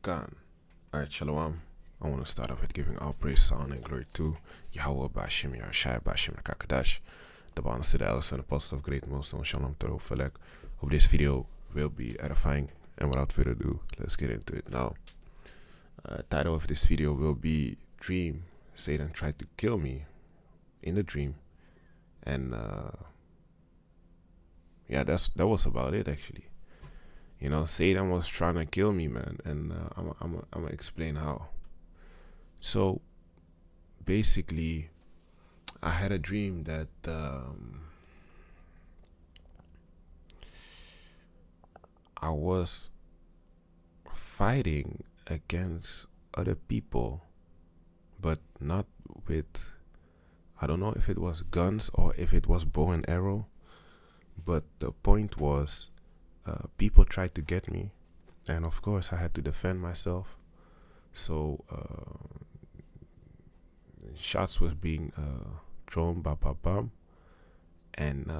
Khan. Alright, Shalom. I want to start off with giving all praise, honor, and glory to Yahweh Bashim Yahshai Bashim Kakadash, the bonus to the Alice and Apostle of Great Most on Shalom Toro Felek. Hope this video will be edifying, and without further ado, let's get into it now. Title of this video will be Dream. Satan tried to kill me in the dream, and yeah, that was about it actually. You know, Satan was trying to kill me, man, and I'm gonna explain how. So basically, I had a dream that I was fighting against other people, but not with, I don't know if it was guns or if it was bow and arrow, but the point was, people tried to get me, and of course I had to defend myself. So shots was being thrown, bam, and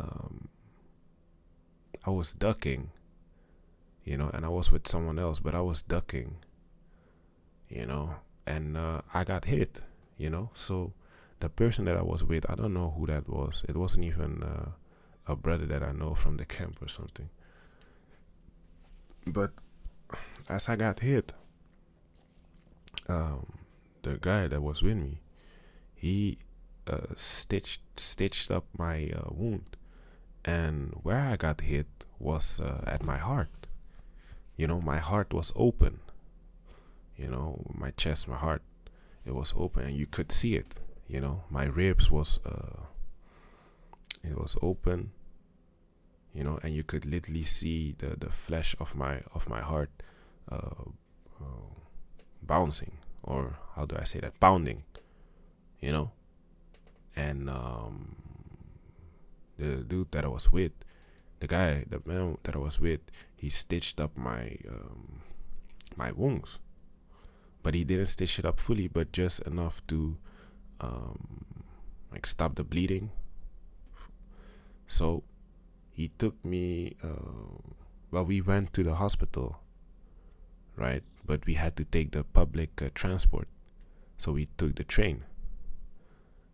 I was ducking, you know, and I was with someone else, but I was ducking, you know, and I got hit, you know. So the person that I was with, I don't know who that was. It wasn't even a brother that I know from the camp or something. But as I got hit, the guy that was with me, he stitched up my wound, and where I got hit was at my heart. You know, my heart was open. You know, my chest, my heart, it was open, and you could see it. You know, my ribs was it was open. You know, and you could literally see the flesh of my heart bouncing, or how do I say that, pounding, you know. And the dude that I was with, the man that I was with, he stitched up my my wounds, but he didn't stitch it up fully, but just enough to like stop the bleeding. So he took me, well, we went to the hospital, right? But we had to take the public transport. So we took the train,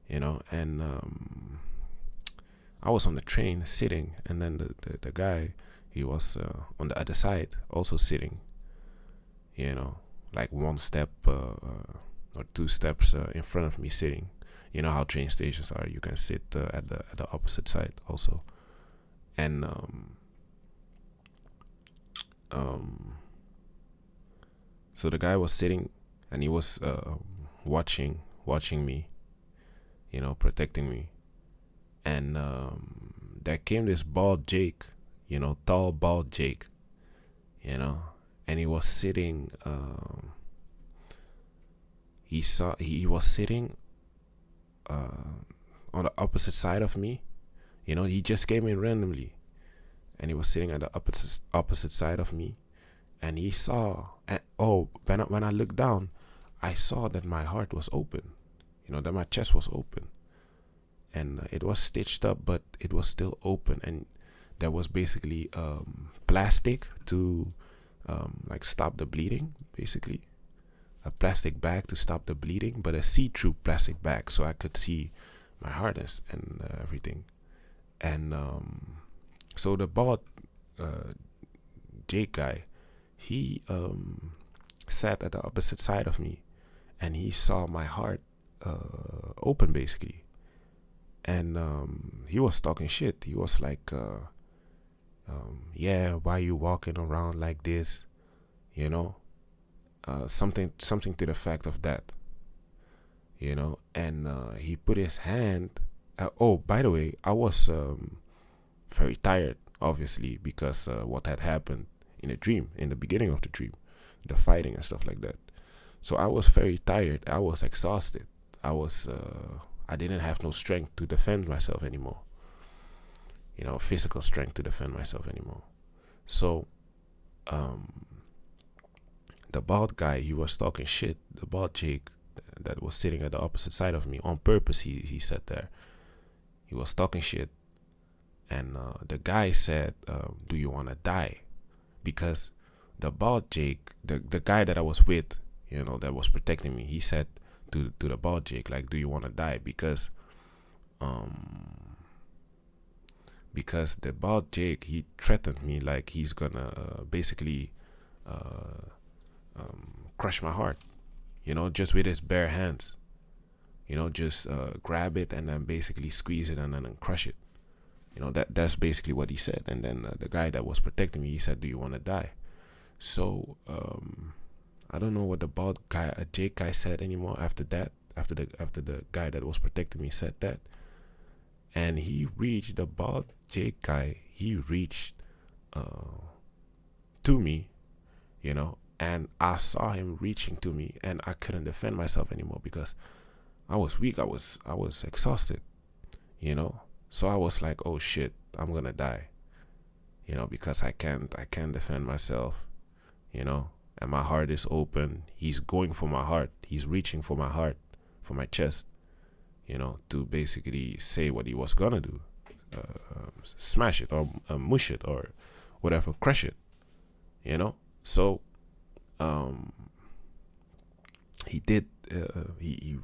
you know, and I was on the train sitting, and then the guy, he was on the other side also sitting, you know, like one step or two steps in front of me sitting. You know how train stations are, you can sit at the opposite side also. And so the guy was sitting, and he was watching me, you know, protecting me. And there came this bald Jake, you know, tall bald Jake, you know, and he was sitting. He was sitting on the opposite side of me. You know, he just came in randomly, and he was sitting at the opposite side of me, and he saw, and when I looked down, I saw that my heart was open, you know, that my chest was open, and it was stitched up, but it was still open, and there was basically plastic to like stop the bleeding, basically a plastic bag to stop the bleeding, but a see-through plastic bag, so I could see my heart and everything. And so the bald Jake guy, he sat at the opposite side of me, and he saw my heart open basically. And he was talking shit. He was like, yeah, why you walking around like this, you know, something to the fact of that, you know. And he put his hand, oh, by the way, I was very tired, obviously, because what had happened in the dream, in the beginning of the dream, the fighting and stuff like that. So I was very tired. I was exhausted. I didn't have no strength to defend myself anymore, you know, physical strength to defend myself anymore. So the bald guy, he was talking shit. The bald Jake that was sitting at the opposite side of me on purpose, he sat there. He was talking shit, and the guy said, do you want to die? Because the bald Jake, the guy that I was with, you know, that was protecting me, he said to the bald Jake, like, do you want to die? Because the bald Jake, he threatened me like he's gonna basically crush my heart, you know, just with his bare hands, you know, just grab it and then basically squeeze it and then crush it. You know, that's basically what he said. And then the guy that was protecting me, he said, do you want to die? So I don't know what the bald guy, Jake guy, said anymore after that. After the guy that was protecting me said that, and he reached, the bald Jake guy, he reached to me, you know, and I saw him reaching to me, and I couldn't defend myself anymore because I was weak. I was exhausted, you know. So I was like, oh shit, I'm gonna die, you know, because I can't defend myself, you know, and my heart is open. He's going for my heart. He's reaching for my heart, for my chest, you know, to basically say what he was gonna do, smash it or mush it or whatever, crush it, you know. So he did.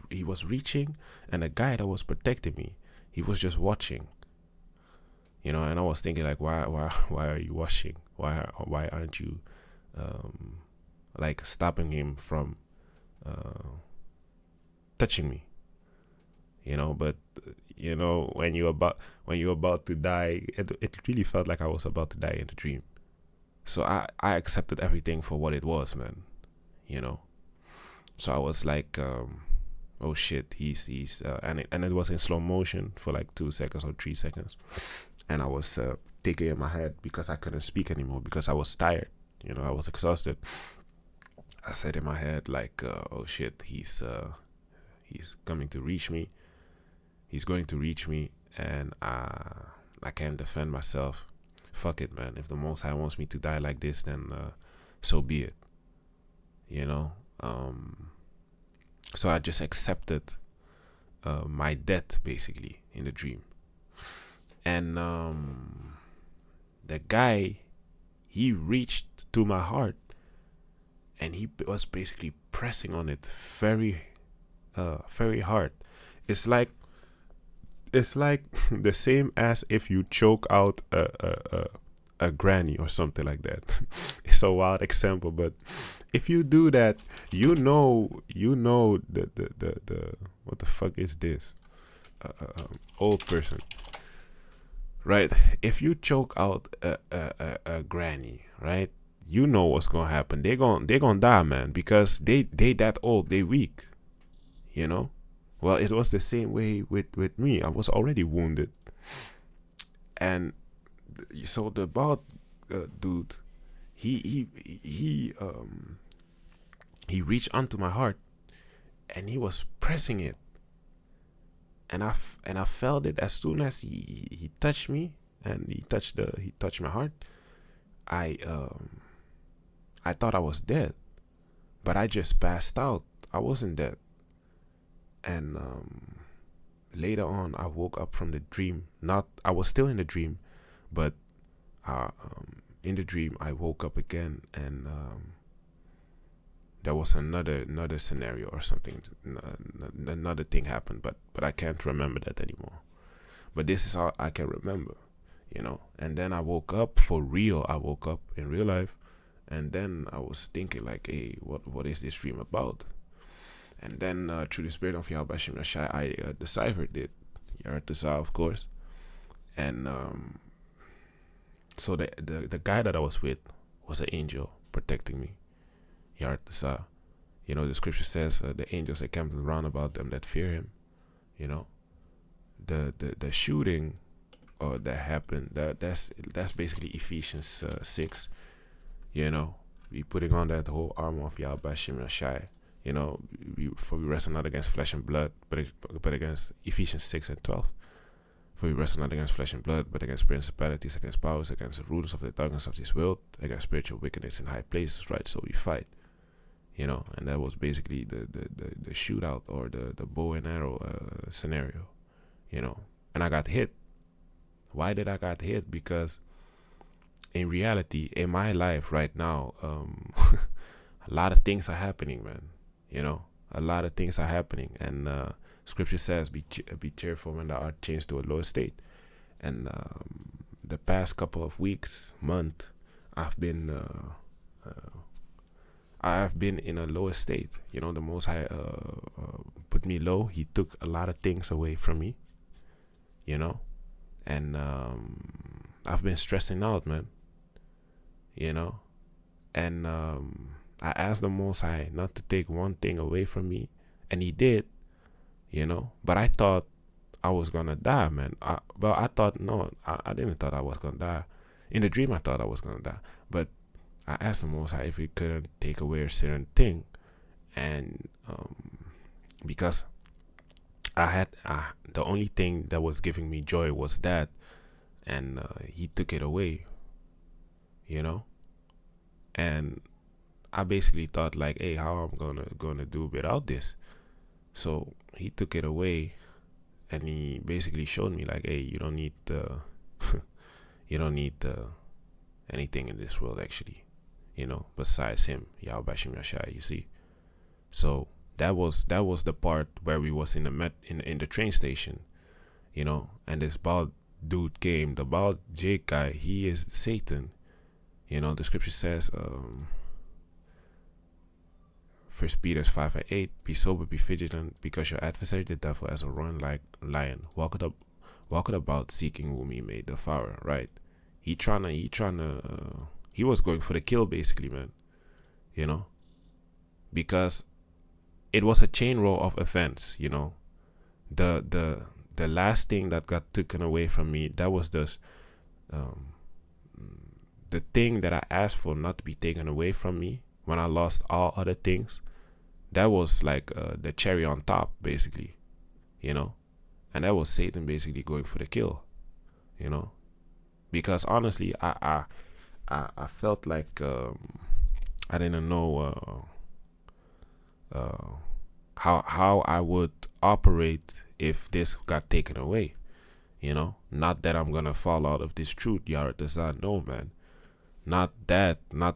He was reaching, and the guy that was protecting me, he was just watching, you know. And I was thinking, like, why are you watching? Why aren't you like stopping him from touching me, you know? But you know, when you're about to die, it really felt like I was about to die in the dream. So I accepted everything for what it was, man, you know. So I was like, oh shit, he's and it was in slow motion for like 2 seconds or 3 seconds, and I was thinking in my head, because I couldn't speak anymore because I was tired, you know, I was exhausted. I said in my head, like, oh shit, he's coming to reach me. He's going to reach me, and I can't defend myself. Fuck it, man. If the Most High wants me to die like this, then so be it, you know. So I just accepted my death, basically, in the dream. And the guy, he reached to my heart, and he was basically pressing on it very hard. It's like the same as if you choke out a granny or something like that. It's a wild example, but if you do that, you know the what the fuck is this? Old person, right? If you choke out a granny, right? You know what's gonna happen. They're gonna die, man, because they that old, they weak, you know. Well, it was the same way with me. I was already wounded, and so the bald dude, he reached onto my heart, and he was pressing it, and I felt it as soon as he touched me, and he touched my heart. I thought I was dead, but I just passed out. I wasn't dead. And later on, I woke up from the dream. I was still in the dream, but in the dream, I woke up again, and there was another scenario or something. Another thing happened, but I can't remember that anymore. But this is all I can remember, you know. And then I woke up for real. I woke up in real life, and then I was thinking, like, hey, what is this dream about? And then through the spirit of YASHAMIAHLA, I deciphered it. YASHARAHLA, of course. And so the guy that I was with was an angel protecting me. YASHARAHLA. You know, the scripture says the angels that come round about them that fear him. You know, the shooting that happened, that's basically Ephesians 6. You know, we putting on that whole armor of YASHAMIAHLA. You know, we wrestle not against flesh and blood, but against Ephesians 6 and 12. For we wrestle not against flesh and blood, but against principalities, against powers, against the rulers of the darkness of this world, against spiritual wickedness in high places, right? So we fight, you know, and that was basically the shootout or the bow and arrow scenario, you know. And I got hit. Why did I got hit? Because in reality, in my life right now, a lot of things are happening, man. You know, a lot of things are happening, and Scripture says, "Be cheerful when thou art changed to a lower state." And the past couple of weeks, month, I've been in a lower state. You know, the Most High put me low. He took a lot of things away from me. You know, and I've been stressing out, man. You know, and I asked the Most High not to take one thing away from me, and He did. You know, but I thought I was gonna die, man. I thought, no, I didn't thought I was gonna die. In the dream, I thought I was gonna die, but I asked the Most High if He couldn't take away a certain thing, and because I had the only thing that was giving me joy was that, and He took it away. You know, and I basically thought like, hey, how I'm gonna do without this? So He took it away, and He basically showed me like, hey, you don't need you don't need anything in this world, actually, you know, besides Him, YASHAMIAHLA. You see, so that was the part where we was in the train station, you know, and this bald dude came, the bald Jake guy. He is Satan. You know, the Scripture says, 1 Peter 5:8, be sober, be vigilant, because your adversary the devil, as a roaring like lion, walketh about seeking whom he may devour. Right? He was going for the kill, basically, man. You know, because it was a chain roll of events. You know, the last thing that got taken away from me, that was this the thing that I asked for not to be taken away from me when I lost all other things. That was like the cherry on top, basically, you know, and that was Satan basically going for the kill, you know, because honestly, I felt like I didn't know how I would operate if this got taken away, you know. Not that I'm gonna fall out of this truth, Yara does not know, man. Not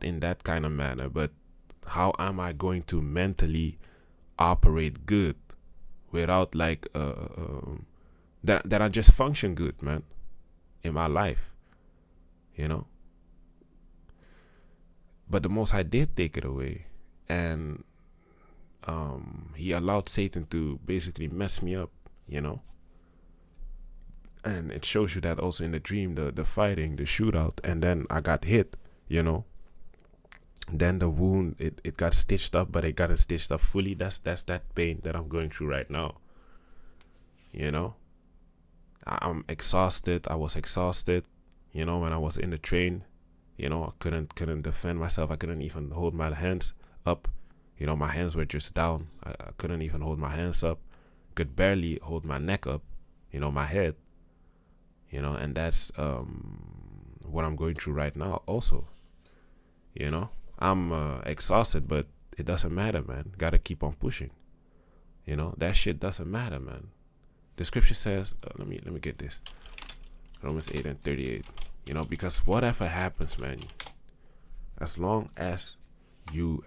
in that kind of manner, but how am I going to mentally operate good without like that I just function good, man, in my life, you know. But the Most High did take it away, and He allowed Satan to basically mess me up, you know. And it shows you that also in the dream, the fighting, the shootout, and then I got hit, you know. Then the wound, it got stitched up, but it got stitched up fully. That's that pain that I'm going through right now. You know, I'm exhausted. I was exhausted, you know, when I was in the train. You know, I couldn't defend myself. I couldn't even hold my hands up. You know, my hands were just down. I couldn't even hold my hands up. Could barely hold my neck up, you know, my head. You know, and that's what I'm going through right now also. You know, I'm exhausted, but it doesn't matter, man. Gotta keep on pushing. You know, that shit doesn't matter, man. The Scripture says, let me get this. Romans 8:38. You know, because whatever happens, man, as long as you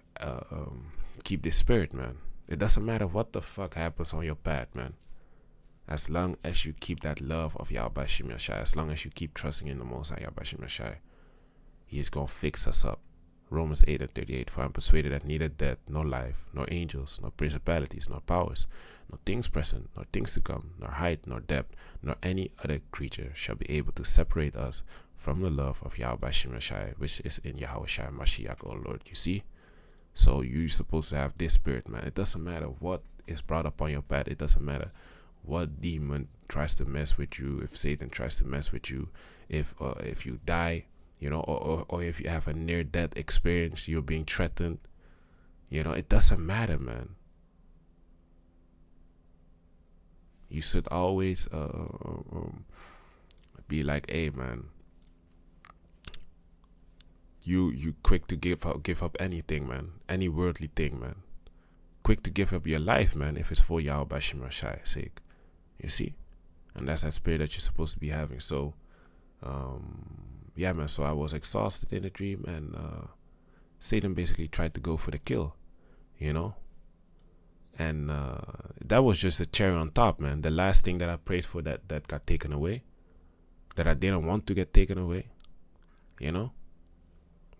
keep the spirit, man, it doesn't matter what the fuck happens on your path, man. As long as you keep that love of YASHAMIAHLA, as long as you keep trusting in the Most High YASHAMIAHLA, He is going to fix us up. Romans 8:38, for I am persuaded that neither death, nor life, nor angels, nor principalities, nor powers, nor things present, nor things to come, nor height, nor depth, nor any other creature shall be able to separate us from the love of YASHAMIAHLA, which is in Yahushua Mashiach, our Lord. You see? So you're supposed to have this spirit, man. It doesn't matter what is brought up on your path. It doesn't matter what demon tries to mess with you, if Satan tries to mess with you, if you die, you know, or if you have a near-death experience, you're being threatened, you know, it doesn't matter, man. You should always be like, hey, man, you quick to give up anything, man, any worldly thing, man. Quick to give up your life, man, if it's for YASHAMIAHLA's sake. You see? And that's that spirit that you're supposed to be having. So yeah, man, so I was exhausted in the dream, and Satan basically tried to go for the kill, you know. And that was just a cherry on top, man. The last thing that I prayed for that got taken away, that I didn't want to get taken away, you know.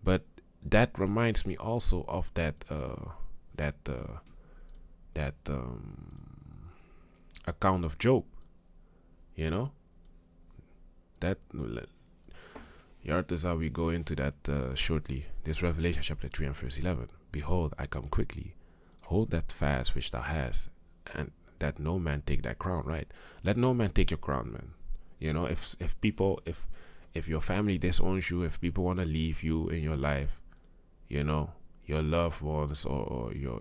But that reminds me also of that account of Job, you know. That Yartas, we go into that shortly. This Revelation chapter 3 and verse 11. Behold, I come quickly. Hold that fast which thou hast, and that no man take thy crown. Right? Let no man take your crown, man. You know, if your family disowns you, if people want to leave you in your life, you know, your loved ones or your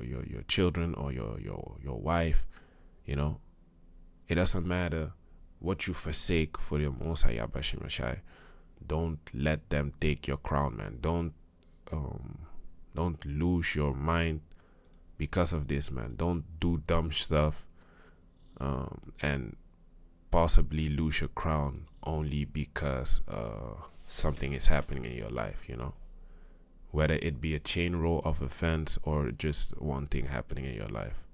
children or your wife, you know, it doesn't matter what you forsake for the Most High Yahweh. Don't let them take your crown, man. Don't lose your mind because of this, man. Don't do dumb stuff and possibly lose your crown only because something is happening in your life, you know. Whether it be a chain roll of offense or just one thing happening in your life,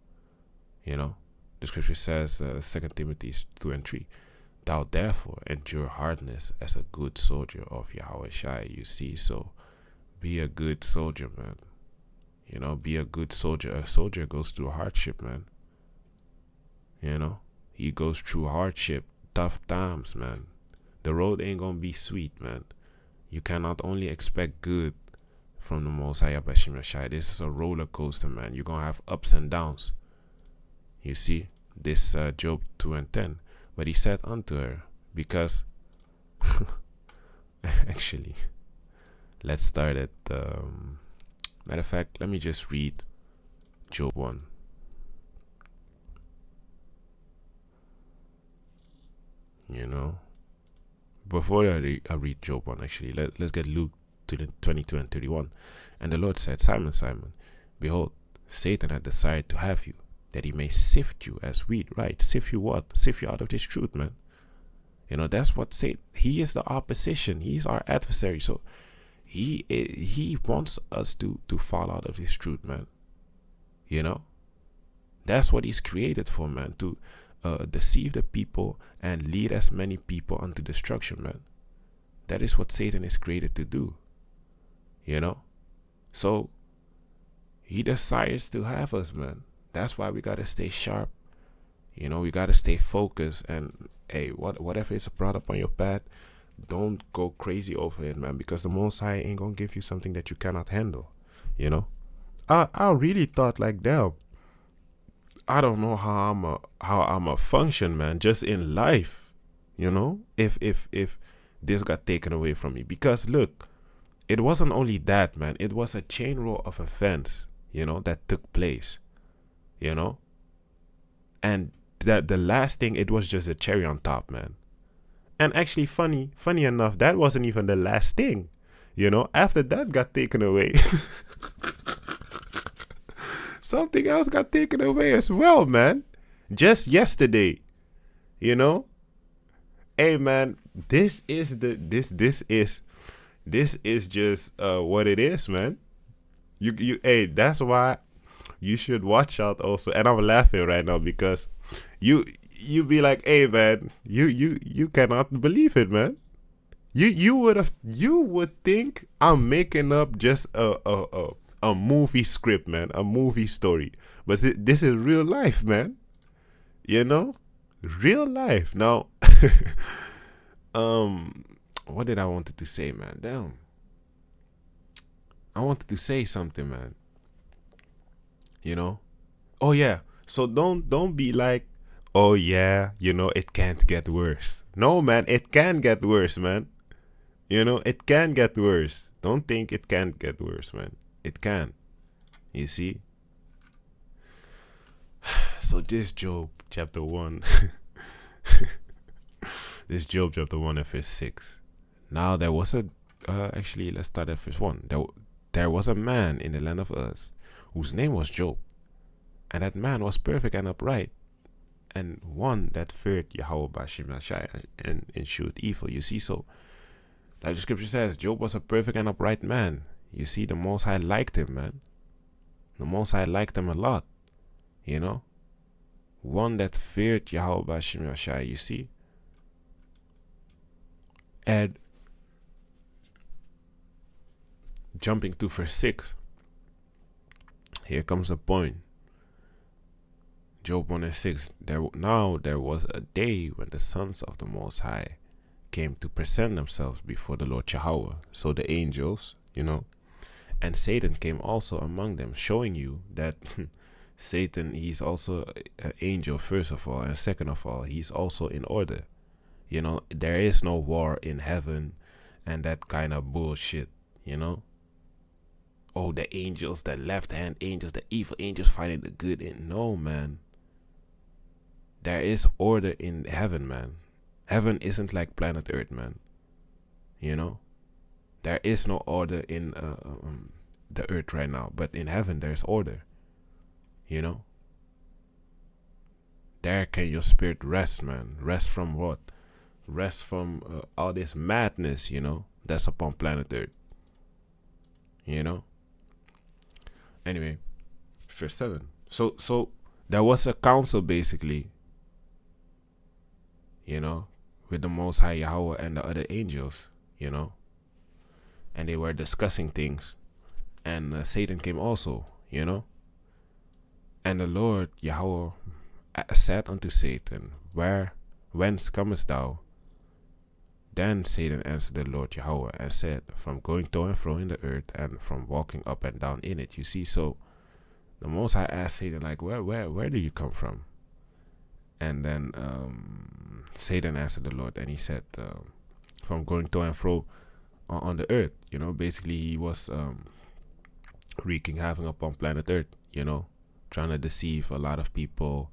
you know. The scripture says, 2 Timothy 2 and 3, thou therefore endure hardness as a good soldier of Yahweh Shai. You see, so be a good soldier, man. You know, be a good soldier. A soldier goes through hardship, man. You know, he goes through hardship, tough times, man. The road ain't gonna be sweet, man. You cannot only expect good from the Most High Yahweh. This is a roller coaster, man. You're gonna have ups and downs. You see, this Job 2 and 10. But he said unto her, because actually, let's start at matter of fact, let me just read Job 1. You know, before I read Job 1, actually, let's get Luke 22 and 31. And the Lord said, Simon, Simon, behold, Satan had desired to have you, that he may sift you as wheat. Right? Sift you what? Sift you out of this truth, man. You know, that's what Satan, he is the opposition. He's our adversary. So he wants us to fall out of this truth, man. You know, that's what he's created for, man. To deceive the people and lead as many people unto destruction, man. That is what Satan is created to do. You know, so he desires to have us, man. That's why we gotta stay sharp. You know, we gotta stay focused. And hey, whatever is brought up on your path, don't go crazy over it, man. Because the Most High ain't gonna give you something that you cannot handle. You know, I really thought like, damn, I don't know how I'm a function, man, just in life. You know, if this got taken away from me, because look, it wasn't only that, man. It was a chain roll of events, you know, that took place. You know, and that the last thing, it was just a cherry on top, man. And actually, funny enough, that wasn't even the last thing. You know, after that got taken away, something else got taken away as well, man. Just yesterday, you know. Hey, man, this is just what it is, man. Hey, that's why you should watch out also. And I'm laughing right now because you be like, hey, man, you cannot believe it, man. You would think I'm making up just a movie script, man, a movie story. But this is real life, man. You know, real life. Now, what did I wanted to say, man? Damn. I wanted to say something, man. You know? Oh yeah. So don't be like, oh yeah, you know, it can't get worse. No, man, it can get worse, man. You know, it can get worse. Don't think it can't get worse, man. It can. You see? So this Job chapter 1. This Job chapter 1 and verse 6. Now there was actually, let's start at verse 1. There was a man in the land of Uz, whose name was Job. And that man was perfect and upright, and one that feared Yahweh and eschewed evil. You see, so Like the scripture says, Job was a perfect and upright man. You see, the Most High liked him, man. The Most High liked him a lot. You know? One that feared Yahweh Shai, you see? And jumping to verse 6. Here comes the point. Job 1 and 6. There was a day when the sons of the Most High came to present themselves before the Lord Yahweh. So the angels, you know, and Satan came also among them, showing you that Satan, he's also an angel, first of all, and second of all, he's also in order. You know, there is no war in heaven and that kind of bullshit, you know. Oh, the angels, the left-hand angels, the evil angels fighting the good. No, man. There is order in heaven, man. Heaven isn't like planet Earth, man. You know? There is no order in the earth right now. But in heaven, there's order. You know? There can your spirit rest, man. Rest from what? Rest from all this madness, you know? That's upon planet Earth. You know? Anyway, verse 7. So there was a council, basically, you know, with the Most High Yahweh and the other angels, you know, and they were discussing things, and Satan came also, you know, and the Lord Yahweh said unto Satan, whence comest thou? Then Satan answered the Lord Yahweh and said, from going to and fro in the earth and from walking up and down in it. You see, so the Most High asked Satan, like, where do you come from? And then Satan answered the Lord and he said, from going to and fro on the earth. You know, basically he was wreaking havoc upon planet Earth, you know, trying to deceive a lot of people,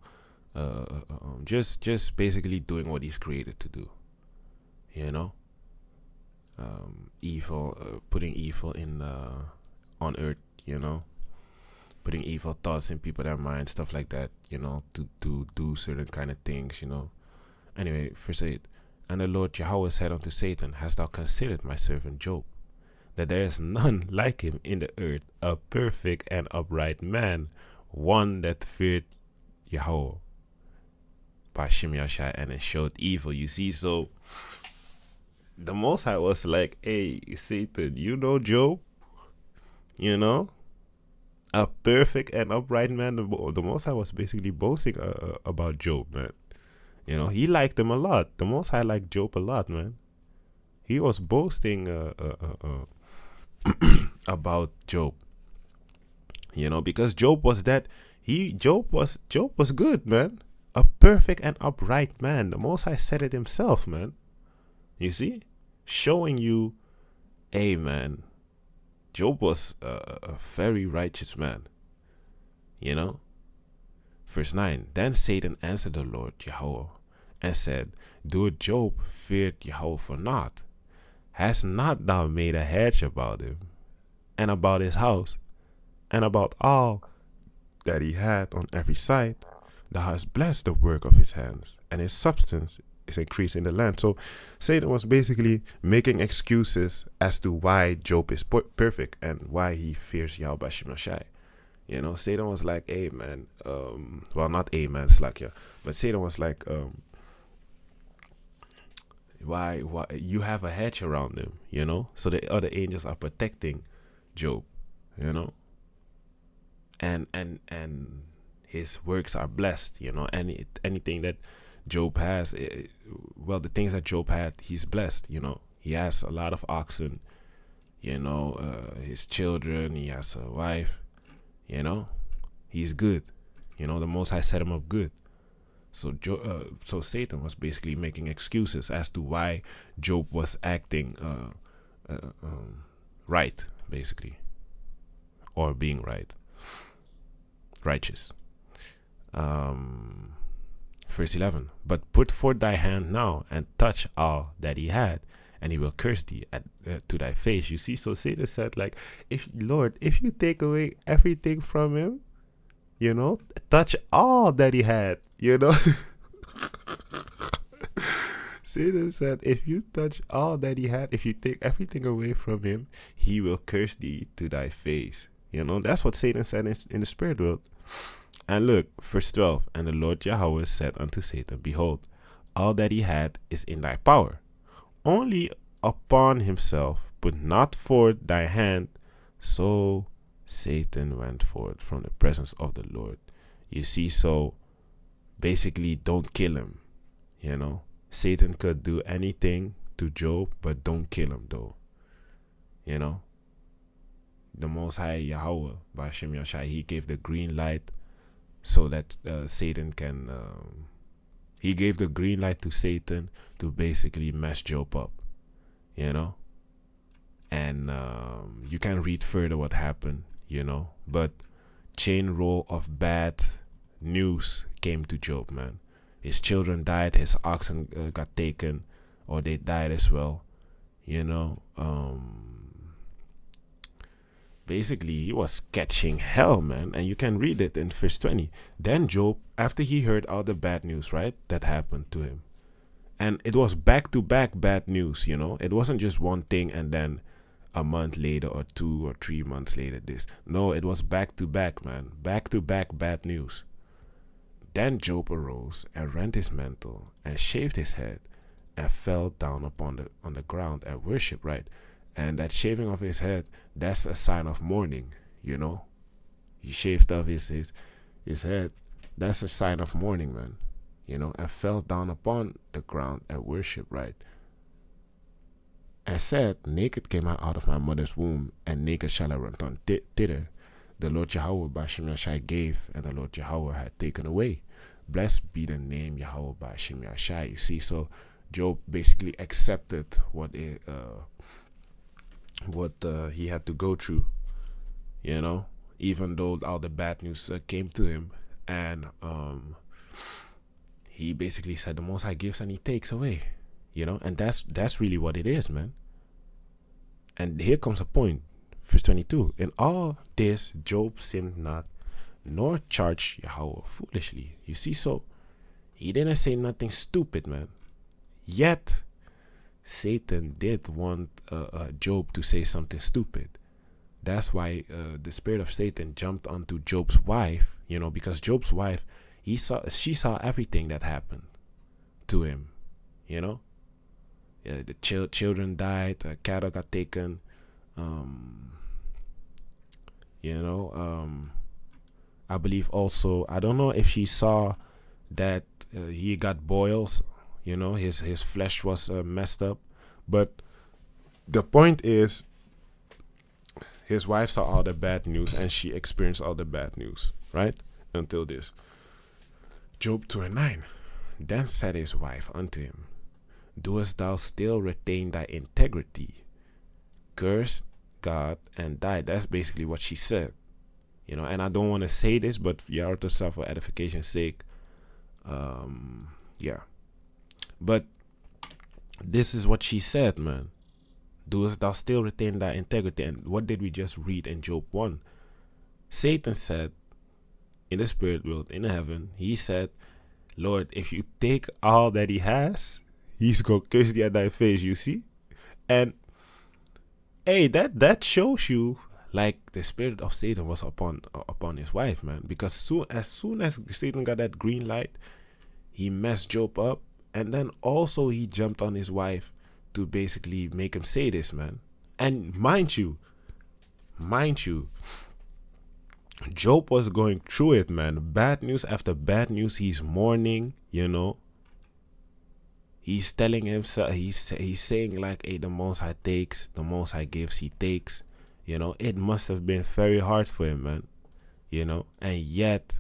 just basically doing what he's created to do. You know, evil, putting evil in on earth, you know, putting evil thoughts in people's minds, stuff like that, you know, to do certain kind of things, you know. Anyway, verse 8. And the Lord Yahweh said unto Satan, hast thou considered my servant Job, that there is none like him in the earth, a perfect and upright man, one that feared Yahweh by Shemiashai and eschewed evil. You see, so the Most High was like, hey, Satan, you know Job? You know? A perfect and upright man. The Most High was basically boasting about Job, man. You know, he liked him a lot. The Most High liked Job a lot, man. He was boasting about Job. You know, because Job was Job was good, man. A perfect and upright man. The Most High said it himself, man. You see? Showing you, hey, man, Job was a very righteous man. You know? Verse 9. Then Satan answered the Lord Yahweh and said, do Job feared Yahweh for naught? Hast not thou made a hedge about him, and about his house, and about all that he had on every side? Thou hast blessed the work of his hands, and his substance is increased in the land. So Satan was basically making excuses as to why Job is perfect and why he fears Yahweh Shemashai. You know, Satan was like, hey, man, well, not a man, Slakia, but Satan was like, why you have a hedge around him, you know, so the other angels are protecting Job, you know, and his works are blessed, you know, anything that Job has, well, the things that Job had, he's blessed, you know. He has a lot of oxen, you know, his children, he has a wife, you know. He's good, you know, the Most High set him up good. So Satan was basically making excuses as to why Job was acting right, basically, or being righteous. Verse 11. But put forth thy hand now and touch all that he had, and he will curse thee to thy face. You see, so Satan said, like, if you take away everything from him, you know, touch all that he had, you know. Satan said, if you touch all that he had, if you take everything away from him, he will curse thee to thy face. You know, that's what Satan said in the spirit world. And look, verse 12, and the Lord Yahweh said unto Satan, behold, all that he had is in thy power. Only upon himself put not forth thy hand. So Satan went forth from the presence of the Lord. You see, so basically don't kill him. You know, Satan could do anything to Job, but don't kill him though. You know, the Most High Yahweh, by YASHAMIAHLA, he gave the green light so that Satan can, he gave the green light to Satan to basically mess Job up, you know. And you can read further what happened, you know. But chain roll of bad news came to Job, man. His children died, his oxen got taken, or they died as well, you know. Basically, he was catching hell, man. And you can read it in verse 20. Then Job, after he heard all the bad news, right, that happened to him. And it was back-to-back bad news, you know. It wasn't just one thing and then a month later or 2 or 3 months later this. No, it was back-to-back, man. Back-to-back bad news. Then Job arose and rent his mantle and shaved his head and fell down upon the ground and worshiped, right? And that shaving of his head, that's a sign of mourning, you know. He shaved off his head. That's a sign of mourning, man. You know, and fell down upon the ground and worshiped, right? And said, naked came I out of my mother's womb, and naked shall I return thither. The Lord Yahweh by YASHAMIAHLA gave, and the Lord Yahweh had taken away. Blessed be the name Yahweh by YASHAMIAHLA. You see, so Job basically accepted what he had to go through, you know, even though all the bad news came to him. And he basically said the Most High gives and he takes away, you know. And that's really what it is, man. And here comes a point, verse 22. In all this Job sinned not, nor charged Yahweh foolishly. You see, so he didn't say nothing stupid, man. Yet Satan did want Job to say something stupid. That's why the spirit of Satan jumped onto Job's wife, you know, because Job's wife, she saw everything that happened to him, you know. The children died, cattle got taken, you know. I believe also, I don't know if she saw that he got boils. You know, his flesh was messed up. But the point is, his wife saw all the bad news and she experienced all the bad news, right? Until this. Job 2:9. Then said his wife unto him, doest thou still retain thy integrity? Curse God and die. That's basically what she said. You know, and I don't want to say this, but for edification's sake, yeah. But this is what she said, man. Doest thou still retain thy integrity? And what did we just read in Job 1? Satan said, in the spirit world, in heaven, he said, Lord, if you take all that he has, he's going to curse thee at thy face, you see? And, hey, that shows you, like, the spirit of Satan was upon his wife, man. Because as soon as Satan got that green light, he messed Job up. And then also he jumped on his wife to basically make him say this, man. And mind you, Job was going through it, man. Bad news after bad news. He's mourning, you know. He's telling himself, he's saying like, hey, the Most High takes, the Most High gives, he takes. You know, it must have been very hard for him, man. You know, and yet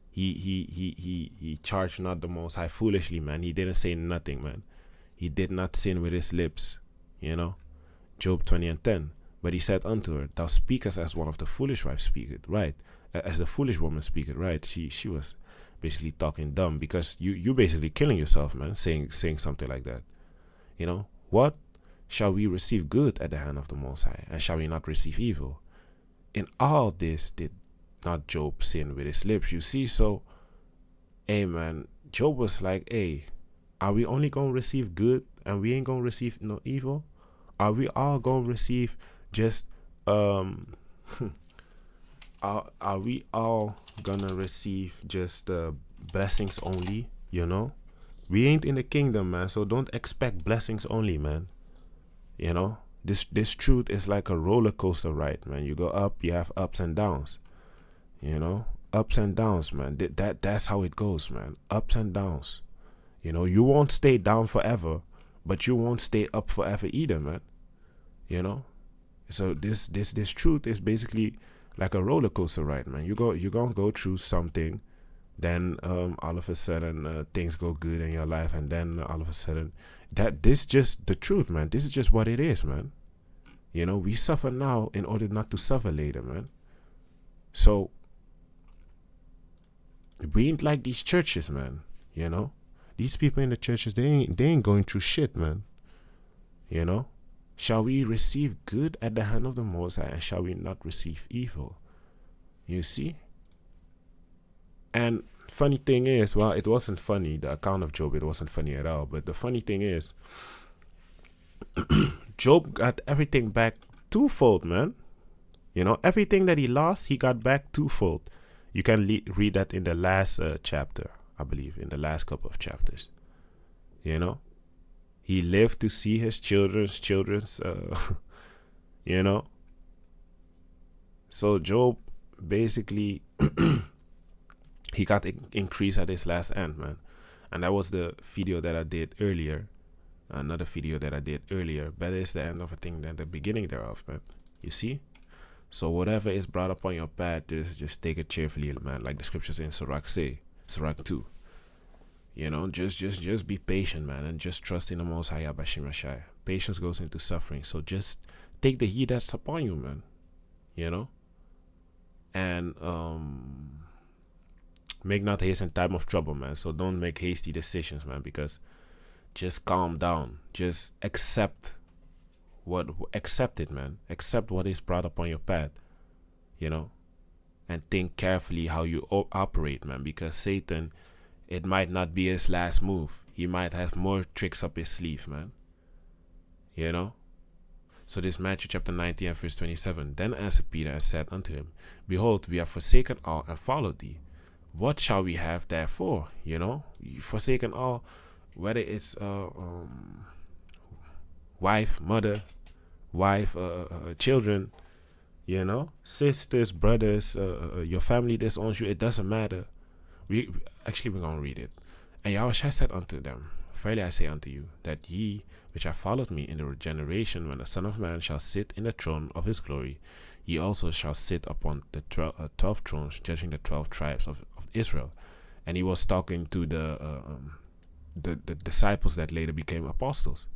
he charged not the Most High foolishly, man. He didn't say nothing, man. He did not sin with his lips, you know. Job 20:10. But he said unto her, thou speakest as one of the foolish wives speaketh, right? As the foolish woman speaketh, right? She was basically talking dumb, because you basically killing yourself, man, saying something like that. You know, what shall we receive good at the hand of the Most High, and shall we not receive evil? In all this did not Job sin with his lips, you see. So, hey, man, Job was like, hey, Are we only going to receive good and we ain't going to receive no evil? Are we all going to receive just, are we all going to receive just blessings only, you know? We ain't in the kingdom, man, so don't expect blessings only, man. You know? This truth is like a roller coaster ride, man. You go up, you have ups and downs, you know? Ups and downs, man. That's how it goes, man. Ups and downs. You know, you won't stay down forever, but you won't stay up forever either, man. You know? So this truth is basically like a roller coaster ride, man. You're gonna go through something, then all of a sudden things go good in your life, and then all of a sudden this just the truth, man. This is just what it is, man. You know, we suffer now in order not to suffer later, man. So we ain't like these churches, man. You know, these people in the churches, they ain't going through shit, man. You know, shall we receive good at the hand of the Most High, and shall we not receive evil? You see? And funny thing is, well, it wasn't funny. The account of Job, it wasn't funny at all. But the funny thing is, Job got everything back twofold, man. You know, everything that he lost, he got back twofold. You can read that in the last chapter, I believe, in the last couple of chapters. You know, he lived to see his children's, you know. So Job basically, he got increase at his last end, man. And that was the video that I did earlier. Another video that I did earlier. Better is the end of a thing than the beginning thereof, man. You see? So whatever is brought upon your path, just take it cheerfully, man. Like the scriptures in Sirach 2. You know, just be patient, man, and just trust in the Most High YASHAMIAHLA. Patience goes into suffering. So just take the heed that's upon you, man. You know? And make not haste in time of trouble, man. So don't make hasty decisions, man, because just calm down. Just accept it, man. Accept what is brought upon your path, you know, and think carefully how you operate, man, because Satan, it might not be his last move. He might have more tricks up his sleeve, man. You know? So this Matthew chapter 19 and verse 27. Then answered Peter and said unto him, Behold, we have forsaken all and followed thee. What shall we have therefore? You know? You forsaken all, whether it's children, you know, sisters, brothers, your family disowns you, it doesn't matter. We're gonna read it. And Yahushua said unto them, Verily I say unto you, that ye which have followed me in the generation when the Son of Man shall sit in the throne of his glory, ye also shall sit upon the 12 thrones, judging the 12 tribes of Israel. And he was talking to the disciples that later became apostles.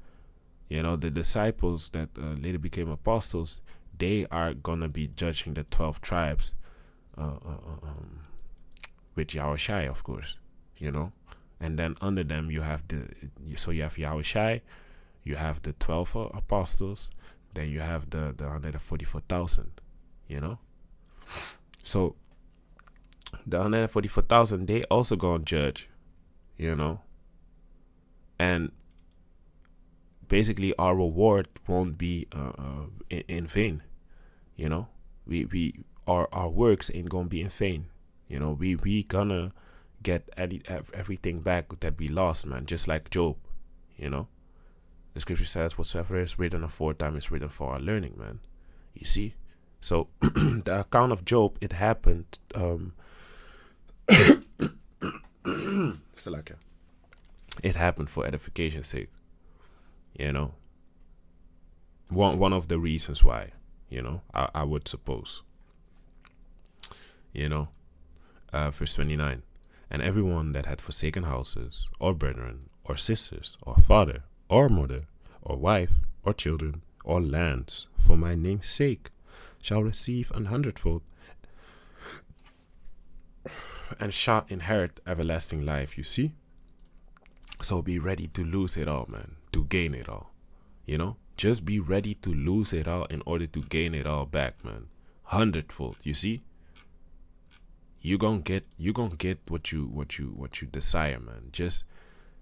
You know, the disciples that later became apostles, they are gonna be judging the 12 tribes with Yahushua, of course, you know. And then under them you have you have Yahushua, you have the 12 apostles, then you have the 144,000, you know. So the 144,000, they also gonna judge, you know. And basically our reward won't be in vain, you know. Our works ain't gonna be in vain, you know. We gonna get everything back that we lost, man, just like Job, you know. The scripture says whatsoever is written aforetime is written for our learning, man. You see? So the account of Job, it happened it happened for edification's sake, you know. One of the reasons why, you know, I would suppose, you know. Verse 29. And everyone that had forsaken houses, or brethren, or sisters, or father, or mother, or wife, or children, or lands, for my name's sake, shall receive 100-fold, and shall inherit everlasting life. You see? So be ready to lose it all, man, to gain it all. You know? Just be ready to lose it all in order to gain it all back, man. 100-fold. You see? You gonna get what you desire, man. Just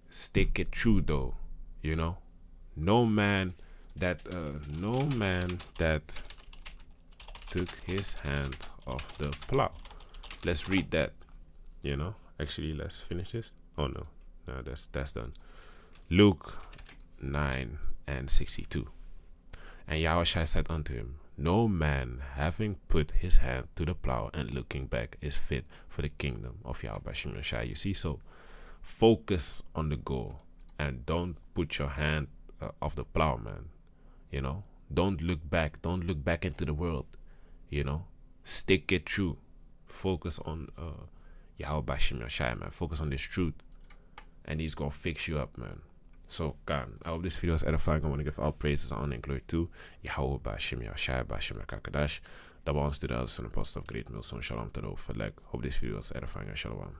stick it true though, you know. No man that took his hand off the plow. Let's read that, you know. Actually, let's finish this. Oh no, that's done. Luke 9:62. And Yahushua said unto him, no man having put his hand to the plow and looking back is fit for the kingdom of YASHAMIAHLA. You see, so focus on the goal and don't put your hand off the plow, man. You know, don't look back. Don't look back into the world. You know, stick it true. Focus on YASHAMIAHLA, man. Focus on this truth, and he's gonna fix you up, man. So, God, I hope this video is edifying. I want to give all praises, honor, and glory to YASHAMIAHLA, Kadash, the ones to the others, and the apostle of great mills. Shalom to the overleg. Hope this video is edifying. Shalom.